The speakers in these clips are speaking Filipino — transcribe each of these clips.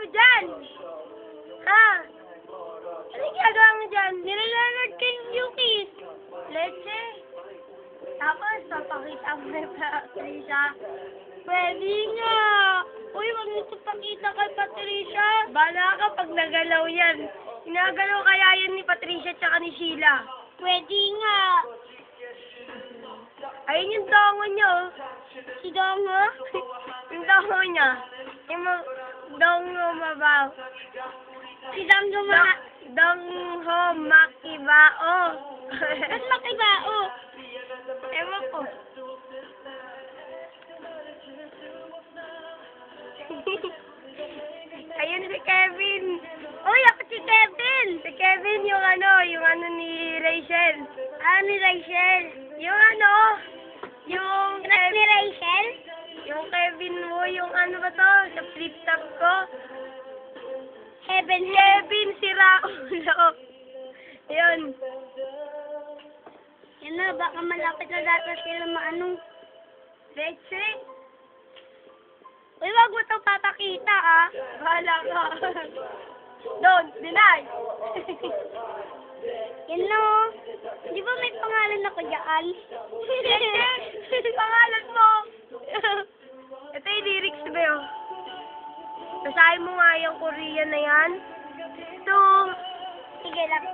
mo dyan? Ha? Ano ginagawa mo dyan? Nilalagad kay Yukis. Leche. Tapos, papakita mo na Patricia. Pwede nga. Uy, wag nito pakita kay Patricia. Bala ka pag nagalaw yan. Inagalaw kaya yan ni Patricia tsaka ni Sheila. Pwede nga. Ayun yung dongo nyo. Si dongo? Yung dongo niya. Yung dongo mabaw. Si dongo Dongho makibao. Ba't makibao? Ewan ko. Ayun si Kevin. Uy, ako si Kevin. Si Kevin yung ano ni Rachel. Ah, ni Rachel. Yung yung Kevin ni Rachel? Yung Kevin mo, yung ano ba to? Sa flip top ko. Kevin si Raulo. Yun. Yan na, baka malapit na dapat sila maanong. Leche. Uy, wag mo itong papakita, ah. Bahala ka. Don't deny. Yan na, oh. Di ba may pangalan ako dyan? Pangalan mo. Ito yung lyrics, ba yun? Basahin mo nga yung Korean na yan. Ito. Sige lang.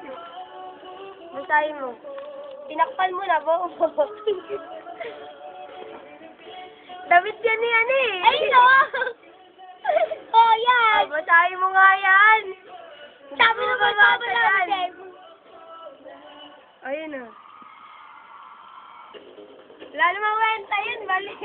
Basahin mo. Tinakpan mo na, bo. David yan yan eh. Ay, no! Oh, yan! Basahin mo nga yan. Sabi na ba yan? Ayun na. Wala namang wenta yun. Balik.